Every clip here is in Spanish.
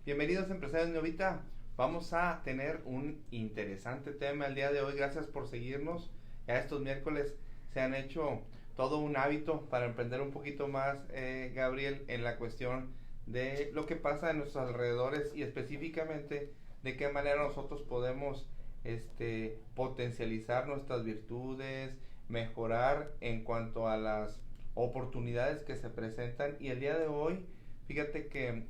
Bienvenidos empresarios Novita. Vamos a tener un interesante tema el día de hoy. Gracias por seguirnos. Ya estos miércoles se han hecho todo un hábito para emprender un poquito más, Gabriel, en la cuestión de lo que pasa en nuestros alrededores y específicamente de qué manera nosotros podemos potencializar nuestras virtudes, mejorar en cuanto a las oportunidades que se presentan. Y el día de hoy, fíjate que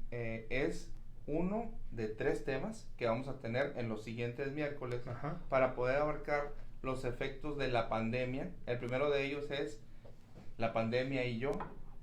es uno de tres temas que vamos a tener en los siguientes miércoles. Ajá. Para poder abarcar los efectos de la pandemia. El primero de ellos es la pandemia y yo,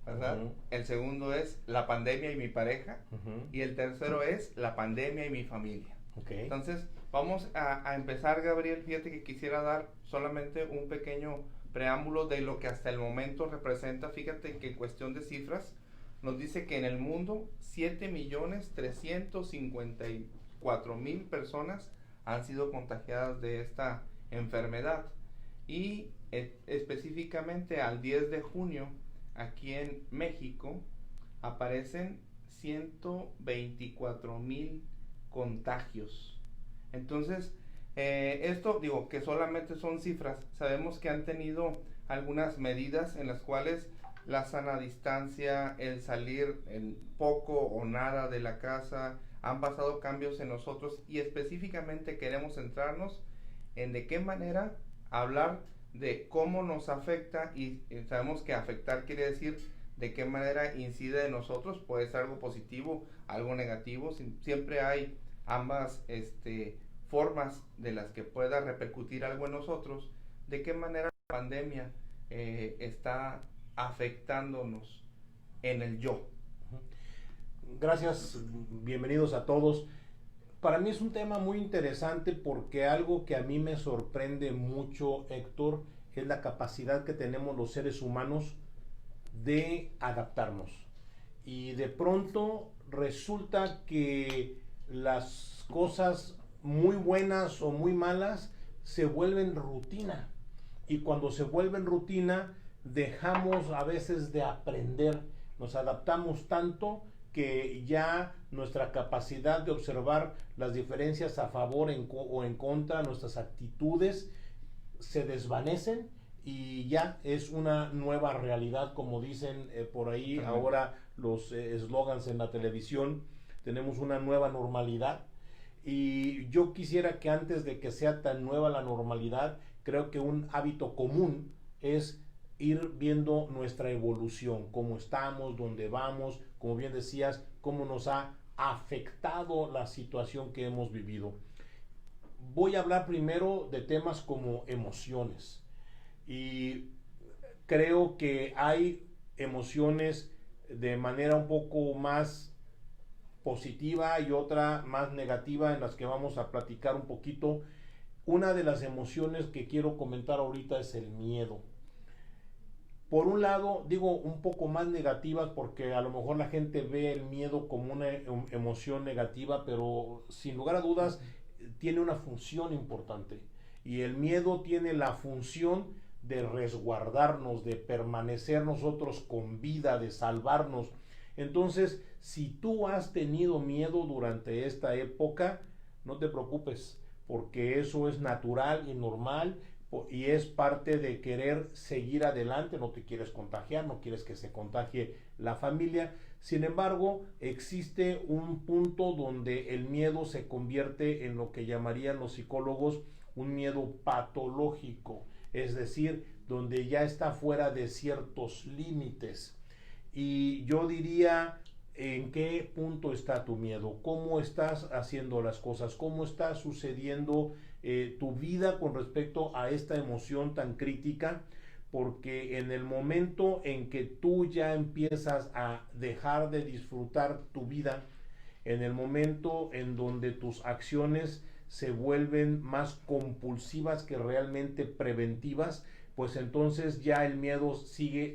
¿verdad? Ujú. El segundo es la pandemia y mi pareja. Ujú. Y el tercero es la pandemia y mi familia. Ok. Entonces, vamos a empezar, Gabriel. Fíjate que quisiera dar solamente un pequeño preámbulo de lo que hasta el momento representa. Fíjate que en cuestión de cifras, nos dice que en el mundo 7.354.000 personas han sido contagiadas de esta enfermedad. Y específicamente al 10 de junio, aquí en México, aparecen 124.000 contagios. Entonces, esto digo que solamente son cifras. Sabemos que han tenido algunas medidas en las cuales la sana distancia, el salir en poco o nada de la casa, han pasado cambios en nosotros y específicamente queremos centrarnos en de qué manera hablar de cómo nos afecta y sabemos que afectar quiere decir de qué manera incide en nosotros, puede ser algo positivo, algo negativo, siempre hay ambas formas de las que pueda repercutir algo en nosotros, de qué manera la pandemia está afectándonos en el yo. Gracias, bienvenidos a todos. Para mí es un tema muy interesante porque algo que a mí me sorprende mucho, Héctor, es la capacidad que tenemos los seres humanos de adaptarnos. Y de pronto resulta que las cosas muy buenas o muy malas se vuelven rutina. Y cuando se vuelven rutina, dejamos a veces de aprender. Nos adaptamos tanto que ya nuestra capacidad de observar las diferencias a favor o en contra, nuestras actitudes, se desvanecen y ya es una nueva realidad, como dicen por ahí. Ajá. Ahora los eslogans en la televisión, tenemos una nueva normalidad. Y yo quisiera que antes de que sea tan nueva la normalidad, creo que un hábito común es ir viendo nuestra evolución, cómo estamos, dónde vamos, como bien decías, cómo nos ha afectado la situación que hemos vivido. Voy a hablar primero de temas como emociones. Y creo que hay emociones de manera un poco más positiva y otra más negativa, en las que vamos a platicar un poquito. Una de las emociones que quiero comentar ahorita es el miedo. Por un lado, digo un poco más negativas porque a lo mejor la gente ve el miedo como una emoción negativa, pero sin lugar a dudas tiene una función importante. Y el miedo tiene la función de resguardarnos, de permanecer nosotros con vida, de salvarnos. Entonces, si tú has tenido miedo durante esta época, no te preocupes, porque eso es natural y normal y es parte de querer seguir adelante. No te quieres contagiar, no quieres que se contagie la familia. Sin embargo, existe un punto donde el miedo se convierte en lo que llamarían los psicólogos un miedo patológico, es decir, donde ya está fuera de ciertos límites. Y yo diría, ¿en qué punto está tu miedo? ¿Cómo estás haciendo las cosas? ¿Cómo está sucediendo tu vida con respecto a esta emoción tan crítica? Porque en el momento en que tú ya empiezas a dejar de disfrutar tu vida, en el momento en donde tus acciones se vuelven más compulsivas que realmente preventivas, pues entonces ya el miedo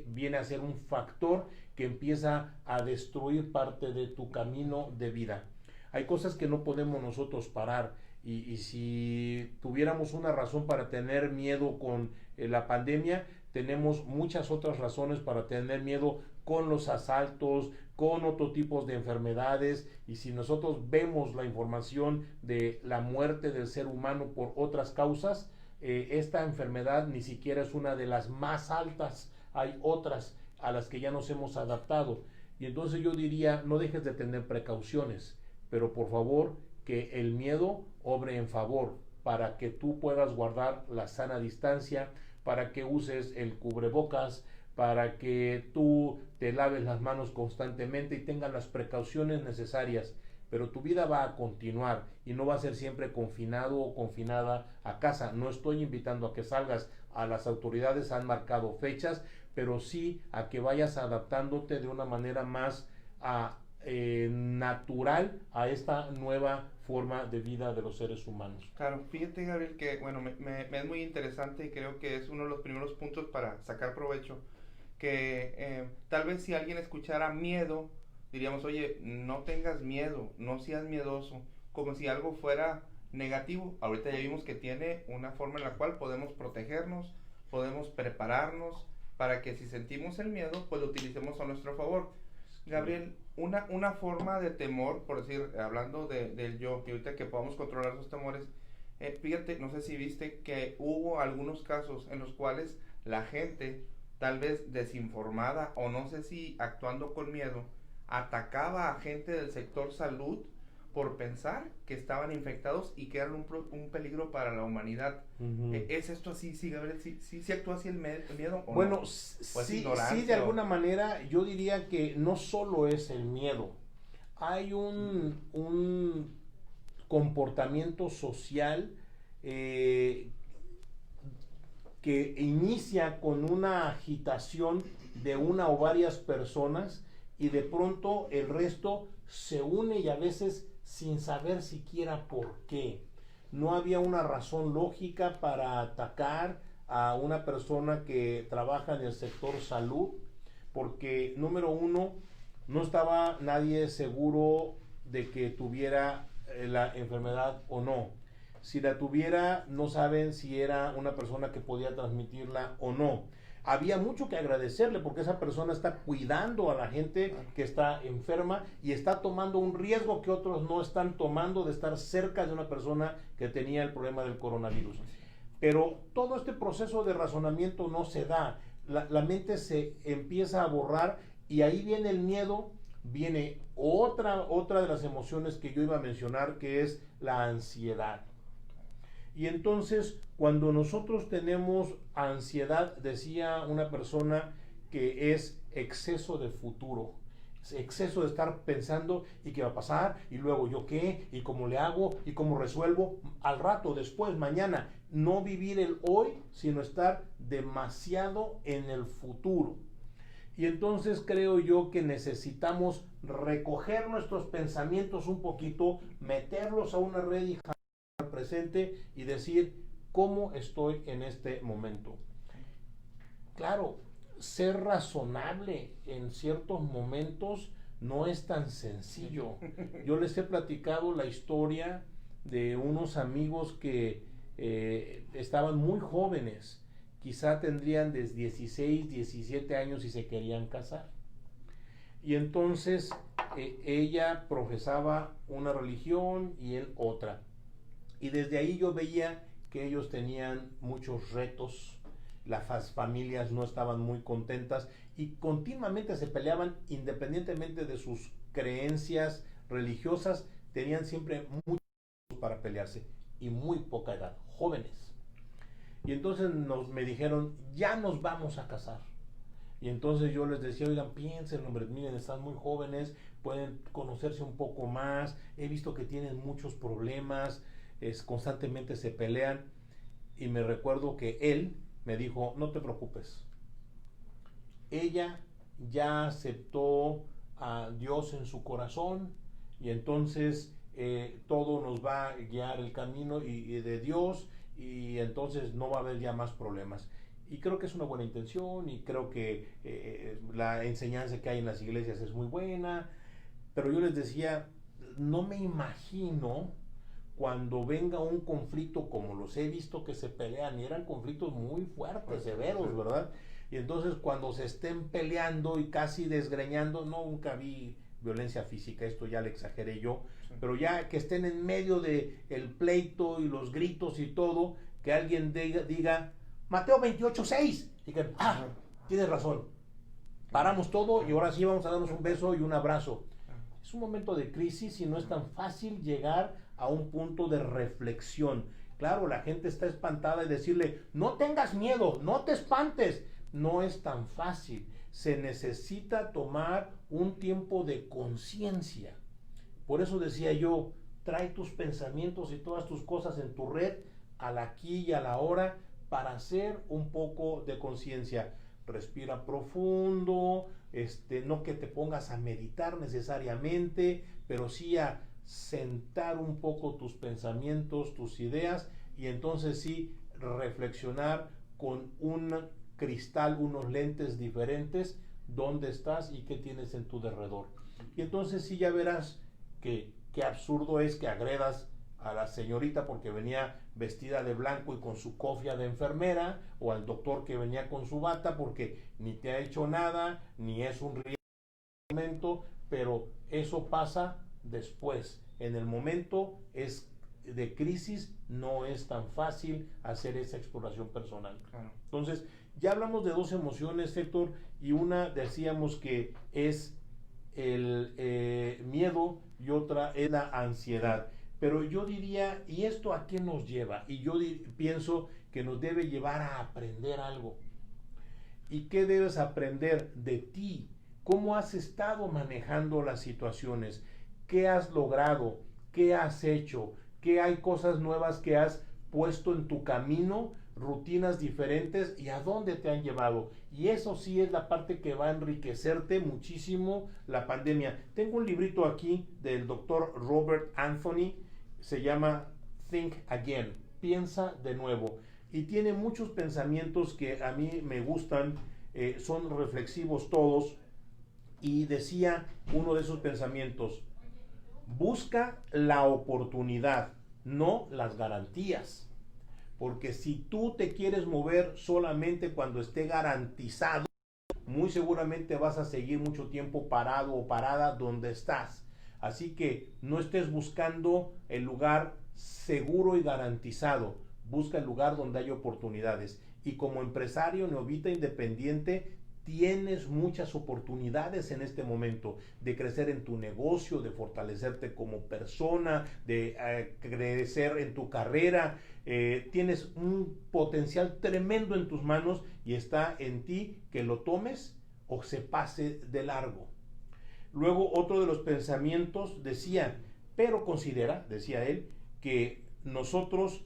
viene a ser un factor que empieza a destruir parte de tu camino de vida. Hay cosas que no podemos nosotros parar, y si tuviéramos una razón para tener miedo con la pandemia, tenemos muchas otras razones para tener miedo con los asaltos, con otro tipo de enfermedades, y si nosotros vemos la información de la muerte del ser humano por otras causas, esta enfermedad ni siquiera es una de las más altas, hay otras a las que ya nos hemos adaptado. Y entonces yo diría, no dejes de tener precauciones, pero por favor que el miedo obre en favor, para que tú puedas guardar la sana distancia, para que uses el cubrebocas, para que tú te laves las manos constantemente y tengas las precauciones necesarias. Pero tu vida va a continuar y no va a ser siempre confinado o confinada a casa. No estoy invitando a que salgas, a las autoridades han marcado fechas, pero sí a que vayas adaptándote de una manera más natural a esta nueva forma de vida de los seres humanos. Claro, fíjate Gabriel que bueno, me es muy interesante y creo que es uno de los primeros puntos para sacar provecho, que tal vez si alguien escuchara miedo, diríamos, oye, no tengas miedo, no seas miedoso, como si algo fuera negativo. Ahorita ya vimos que tiene una forma en la cual podemos protegernos, podemos prepararnos para que si sentimos el miedo, pues lo utilicemos a nuestro favor. Gabriel, una forma de temor, por decir, hablando del yo, y ahorita que podamos controlar sus temores, fíjate, no sé si viste que hubo algunos casos en los cuales la gente, tal vez desinformada o no sé si actuando con miedo, atacaba a gente del sector salud por pensar que estaban infectados y que eran un peligro para la humanidad. ¿Es esto así, sí, Gabriel? ¿Sí actúa así el miedo o bueno, no? sí, de alguna manera yo diría que no solo es el miedo, hay un comportamiento social que inicia con una agitación de una o varias personas y de pronto el resto se une y a veces sin saber siquiera por qué. No había una razón lógica para atacar a una persona que trabaja en el sector salud, porque número uno, no estaba nadie seguro de que tuviera la enfermedad o no. Si la tuviera, no saben si era una persona que podía transmitirla o no. Había mucho que agradecerle porque esa persona está cuidando a la gente que está enferma y está tomando un riesgo que otros no están tomando de estar cerca de una persona que tenía el problema del coronavirus. Pero todo este proceso de razonamiento no se da. La mente se empieza a borrar y ahí viene el miedo, viene otra de las emociones que yo iba a mencionar, que es la ansiedad. Y entonces, cuando nosotros tenemos ansiedad, decía una persona que es exceso de futuro, exceso de estar pensando y qué va a pasar, y luego yo qué, y cómo le hago, y cómo resuelvo, al rato, después, mañana. No vivir el hoy, sino estar demasiado en el futuro. Y entonces creo yo que necesitamos recoger nuestros pensamientos un poquito, meterlos a una red y al presente y decir cómo estoy en este momento. Claro, ser razonable en ciertos momentos no es tan sencillo. Yo les he platicado la historia de unos amigos que estaban muy jóvenes, quizá tendrían de 16, 17 años y se querían casar. Y entonces ella profesaba una religión y él otra. Y desde ahí yo veía que ellos tenían muchos retos, las familias no estaban muy contentas y continuamente se peleaban independientemente de sus creencias religiosas, tenían siempre mucho para pelearse y muy poca edad, jóvenes. Y entonces me dijeron, ya nos vamos a casar. Y entonces yo les decía, oigan, piensen, hombre, miren, están muy jóvenes, pueden conocerse un poco más, he visto que tienen muchos problemas, constantemente se pelean. Y me recuerdo que él me dijo, no te preocupes, ella ya aceptó a Dios en su corazón y entonces todo nos va a guiar el camino y de Dios, y entonces no va a haber ya más problemas. Y creo que es una buena intención y creo que la enseñanza que hay en las iglesias es muy buena, pero yo les decía, no me imagino cuando venga un conflicto como los he visto que se pelean, y eran conflictos muy fuertes, severos, ¿verdad? Y entonces cuando se estén peleando y casi desgreñando, no, nunca vi violencia física, esto ya le exageré yo, sí, pero ya que estén en medio de el pleito y los gritos y todo, que alguien diga Mateo 28:6 y que, tienes razón, paramos todo y ahora sí vamos a darnos un beso y un abrazo. Es un momento de crisis y no es tan fácil llegar a un punto de reflexión. Claro, la gente está espantada y decirle, no tengas miedo, no te espantes. No es tan fácil. Se necesita tomar un tiempo de conciencia. Por eso decía yo, trae tus pensamientos y todas tus cosas en tu red al aquí y a la hora para hacer un poco de conciencia. Respira profundo, no que te pongas a meditar necesariamente, pero sí a sentar un poco tus pensamientos, tus ideas, y entonces sí reflexionar con un cristal, unos lentes diferentes, dónde estás y qué tienes en tu derredor. Y entonces sí ya verás que qué absurdo es que agredas a la señorita porque venía vestida de blanco y con su cofia de enfermera, o al doctor que venía con su bata porque ni te ha hecho nada, ni es un momento, pero eso pasa después. En el momento es de crisis, no es tan fácil hacer esa exploración personal. Claro. Entonces, ya hablamos de dos emociones, Héctor, y una decíamos que es el miedo y otra es la ansiedad. Pero yo diría, ¿y esto a qué nos lleva? Y yo pienso que nos debe llevar a aprender algo. ¿Y qué debes aprender de ti? ¿Cómo has estado manejando las situaciones? ¿Qué has logrado? ¿Qué has hecho? ¿Qué hay cosas nuevas que has puesto en tu camino? Rutinas diferentes, y a dónde te han llevado. Y eso sí es la parte que va a enriquecerte muchísimo la pandemia. Tengo un librito aquí del doctor Robert Anthony, se llama Think Again, piensa de nuevo, y tiene muchos pensamientos que a mí me gustan, son reflexivos todos, y decía uno de esos pensamientos: busca la oportunidad, no las garantías. Porque si tú te quieres mover solamente cuando esté garantizado, muy seguramente vas a seguir mucho tiempo parado o parada donde estás. Así que no estés buscando el lugar seguro y garantizado. Busca el lugar donde hay oportunidades. Y como empresario neovita independiente, tienes muchas oportunidades en este momento de crecer en tu negocio, de fortalecerte como persona, de crecer en tu carrera. Tienes un potencial tremendo en tus manos y está en ti que lo tomes o se pase de largo. Luego otro de los pensamientos decía, pero considera, decía él, que nosotros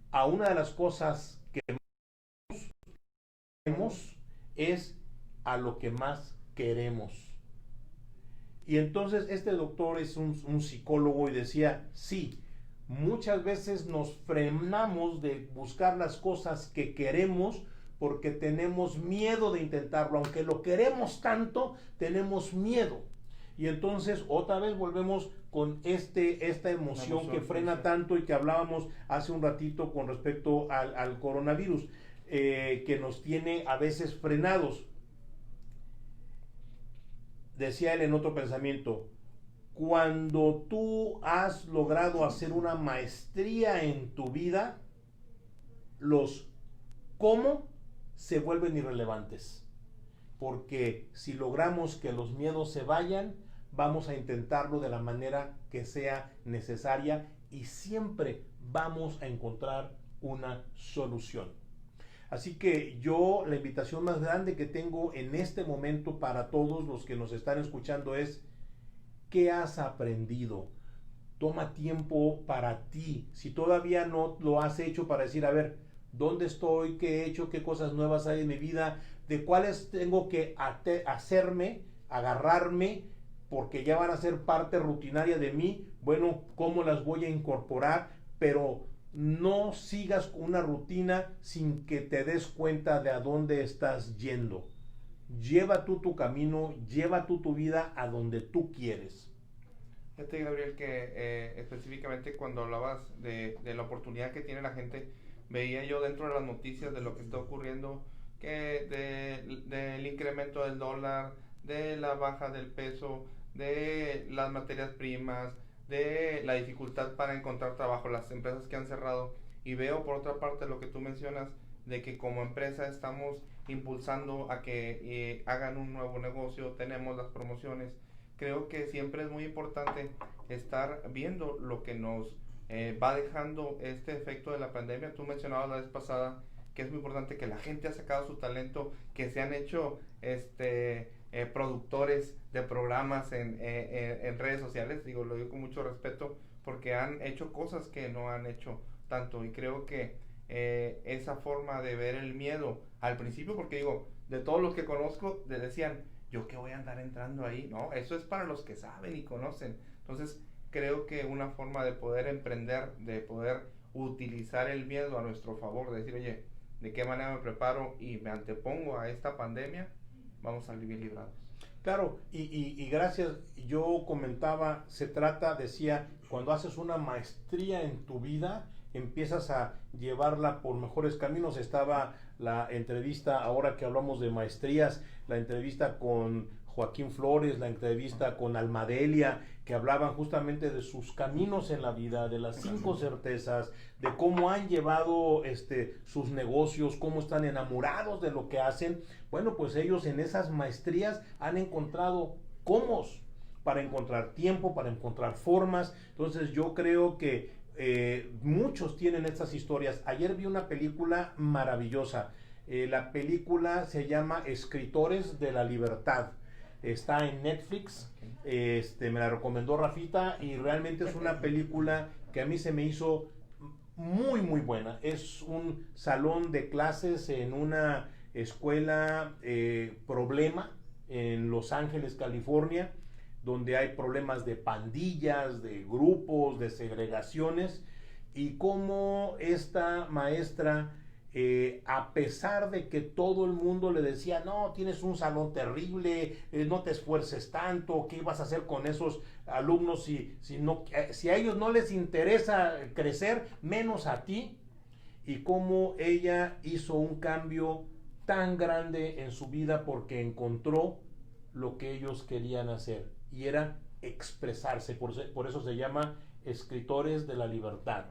a una de las cosas que hacemos es a lo que más queremos. Y entonces este doctor es un psicólogo y decía, sí, muchas veces nos frenamos de buscar las cosas que queremos porque tenemos miedo de intentarlo, aunque lo queremos tanto, tenemos miedo. Y entonces otra vez volvemos con esta emoción que frena tanto y que hablábamos hace un ratito con respecto al coronavirus, que nos tiene a veces frenados. Decía él en otro pensamiento, cuando tú has logrado hacer una maestría en tu vida, los cómo se vuelven irrelevantes. Porque si logramos que los miedos se vayan, vamos a intentarlo de la manera que sea necesaria y siempre vamos a encontrar una solución. Así que yo, la invitación más grande que tengo en este momento para todos los que nos están escuchando es, ¿qué has aprendido? Toma tiempo para ti. Si todavía no lo has hecho, para decir, a ver, ¿dónde estoy? ¿Qué he hecho? ¿Qué cosas nuevas hay en mi vida? ¿De cuáles tengo que hacerme, agarrarme, porque ya van a ser parte rutinaria de mí? Bueno, ¿cómo las voy a incorporar? Pero no sigas una rutina sin que te des cuenta de a dónde estás yendo. Lleva tú tu camino, lleva tú tu vida a donde tú quieres. Fíjate, Gabriel, que específicamente cuando hablabas de la oportunidad que tiene la gente, veía yo dentro de las noticias de lo que está ocurriendo del incremento del dólar, de la baja del peso, de las materias primas, de la dificultad para encontrar trabajo, las empresas que han cerrado. Y veo por otra parte lo que tú mencionas, de que como empresa estamos impulsando a que hagan un nuevo negocio, tenemos las promociones. Creo que siempre es muy importante estar viendo lo que nos va dejando este efecto de la pandemia. Tú mencionabas la vez pasada que es muy importante que la gente ha sacado su talento, que se han hecho productores de programas en redes sociales, lo digo con mucho respeto, porque han hecho cosas que no han hecho tanto, y creo que esa forma de ver el miedo al principio, porque de todos los que conozco, decían, yo qué voy a andar entrando ahí, no, eso es para los que saben y conocen. Entonces creo que una forma de poder emprender, de poder utilizar el miedo a nuestro favor, de decir, oye, ¿de qué manera me preparo y me antepongo a esta pandemia? Vamos a salir bien librados. Claro, y gracias, yo comentaba, se trata, decía, cuando haces una maestría en tu vida, empiezas a llevarla por mejores caminos. Estaba la entrevista, ahora que hablamos de maestrías, la entrevista con Joaquín Flores, la entrevista con Almadelia, que hablaban justamente de sus caminos en la vida, de las 5 certezas, de cómo han llevado sus negocios, cómo están enamorados de lo que hacen. Bueno, pues ellos en esas maestrías han encontrado cómo para encontrar tiempo, para encontrar formas. Entonces yo creo que muchos tienen estas historias. Ayer vi una película maravillosa. La película se llama Escritores de la Libertad. Está en Netflix. Me la recomendó Rafita y realmente es una película que a mí se me hizo muy muy buena. Es un salón de clases en una escuela problema en Los Ángeles, California, donde hay problemas de pandillas, de grupos, de segregaciones, y cómo esta maestra, a pesar de que todo el mundo le decía, no, tienes un salón terrible, no te esfuerces tanto, ¿qué vas a hacer con esos alumnos si a ellos no les interesa crecer, menos a ti? Y cómo ella hizo un cambio tan grande en su vida porque encontró lo que ellos querían hacer, y era expresarse. Por eso se llama Escritores de la Libertad.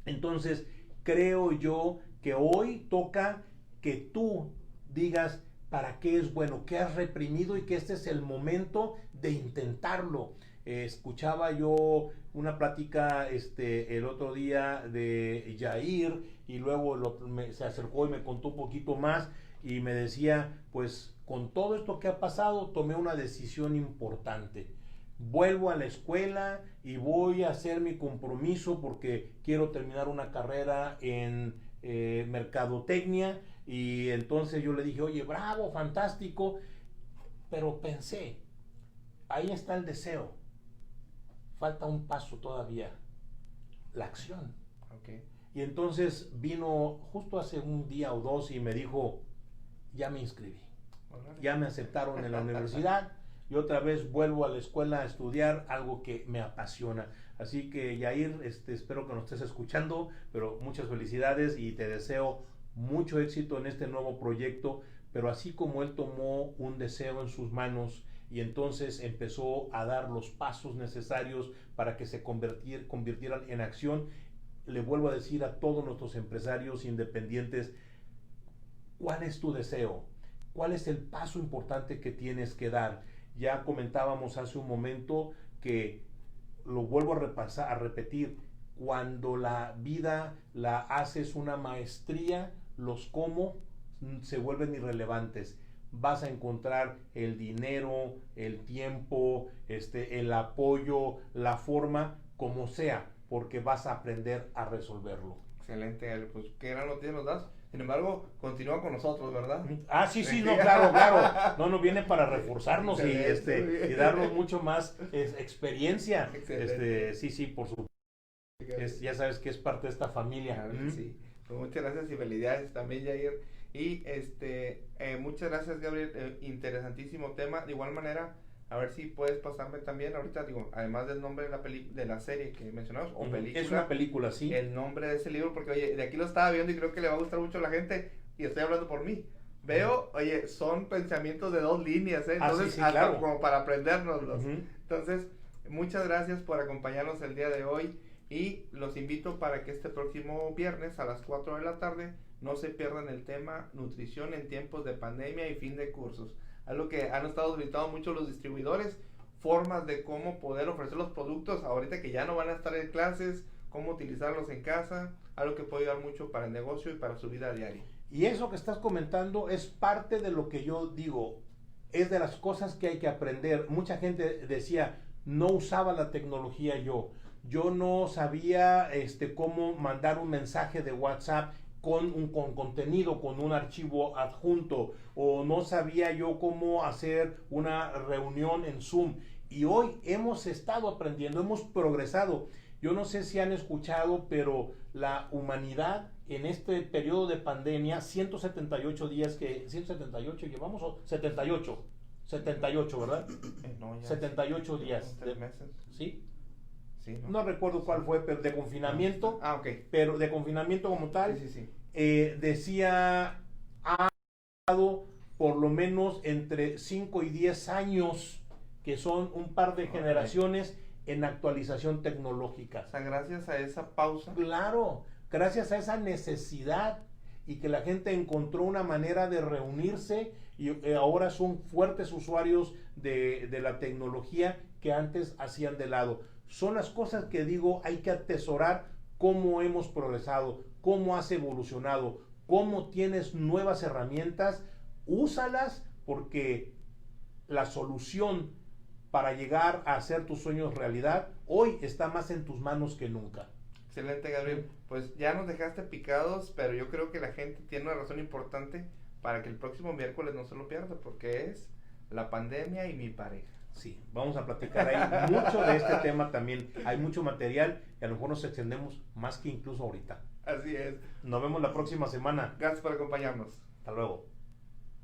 Entonces creo yo que hoy toca que tú digas para qué es bueno, qué has reprimido, y que este es el momento de intentarlo. Escuchaba yo una plática el otro día de Yair, y luego se acercó y me contó un poquito más y me decía, pues con todo esto que ha pasado tomé una decisión importante. Vuelvo a la escuela y voy a hacer mi compromiso porque quiero terminar una carrera en mercadotecnia. Y entonces yo le dije, oye, bravo, fantástico, pero pensé, ahí está el deseo, falta un paso todavía, la acción. Okay. Y entonces vino justo hace un día o dos y me dijo, ya me inscribí, ya me aceptaron en la universidad, y otra vez vuelvo a la escuela a estudiar algo que me apasiona. Así que Yair, espero que nos estés escuchando, pero muchas felicidades y te deseo mucho éxito en este nuevo proyecto. Pero así como él tomó un deseo en sus manos y entonces empezó a dar los pasos necesarios para que se convirtieran en acción, le vuelvo a decir a todos nuestros empresarios independientes, ¿cuál es tu deseo? ¿Cuál es el paso importante que tienes que dar? Ya comentábamos hace un momento que, lo vuelvo a repetir, cuando la vida la haces una maestría, los cómo se vuelven irrelevantes. Vas a encontrar el dinero, el tiempo, el apoyo, la forma, como sea, porque vas a aprender a resolverlo. Excelente, pues qué gran noticia nos das. Sin embargo, continúa con nosotros, ¿verdad? Ah, sí, no, claro. No viene para reforzarnos y darnos mucho más experiencia. Sí, por supuesto. Ya sabes que es parte de esta familia. Sí. Pues muchas gracias y felicidades también, Yair. Y muchas gracias, Gabriel. Interesantísimo tema. De igual manera, a ver si puedes pasarme también ahorita, además del nombre de la serie que mencionamos, o película. Es una película, sí. El nombre de ese libro, porque oye, de aquí lo estaba viendo y creo que le va a gustar mucho a la gente, y estoy hablando por mí, Veo, oye, son pensamientos de 2 líneas, ¿eh? Ah, Entonces, sí, hasta claro. como para aprendérnoslos. Ujú. Entonces, muchas gracias por acompañarnos el día de hoy y los invito para que este próximo viernes a las 4 de la tarde no se pierdan el tema nutrición en tiempos de pandemia y fin de cursos. Algo que han estado gritando mucho los distribuidores, formas de cómo poder ofrecer los productos ahorita que ya no van a estar en clases, cómo utilizarlos en casa, algo que puede ayudar mucho para el negocio y para su vida diaria. Y eso que estás comentando es parte de lo que yo digo, es de las cosas que hay que aprender. Mucha gente decía, no usaba la tecnología yo no sabía cómo mandar un mensaje de WhatsApp con contenido, con un archivo adjunto, o no sabía yo cómo hacer una reunión en Zoom. Y hoy hemos estado aprendiendo, hemos progresado. Yo no sé si han escuchado, pero la humanidad en este periodo de pandemia, 178 días 178 llevamos, o 78, ¿verdad? No, ya 78 días. 3 meses. ¿Sí? Sí, No recuerdo cuál fue, pero de confinamiento. Ah, ok. Pero de confinamiento como tal, Sí, sí, sí. decía, ha dado por lo menos entre 5 y 10 años, que son un par de generaciones en actualización tecnológica. O sea, gracias a esa pausa. Claro, gracias a esa necesidad y que la gente encontró una manera de reunirse y ahora son fuertes usuarios de la tecnología que antes hacían de lado. Son las cosas que digo, hay que atesorar cómo hemos progresado, cómo has evolucionado, cómo tienes nuevas herramientas, úsalas porque la solución para llegar a hacer tus sueños realidad hoy está más en tus manos que nunca. Excelente, Gabriel. Pues ya nos dejaste picados, pero yo creo que la gente tiene una razón importante para que el próximo miércoles no se lo pierda, porque es la pandemia y mi pareja. Sí, vamos a platicar ahí mucho de este tema también. Hay mucho material y a lo mejor nos extendemos más que incluso ahorita. Así es. Nos vemos la próxima semana. Gracias por acompañarnos. Hasta luego.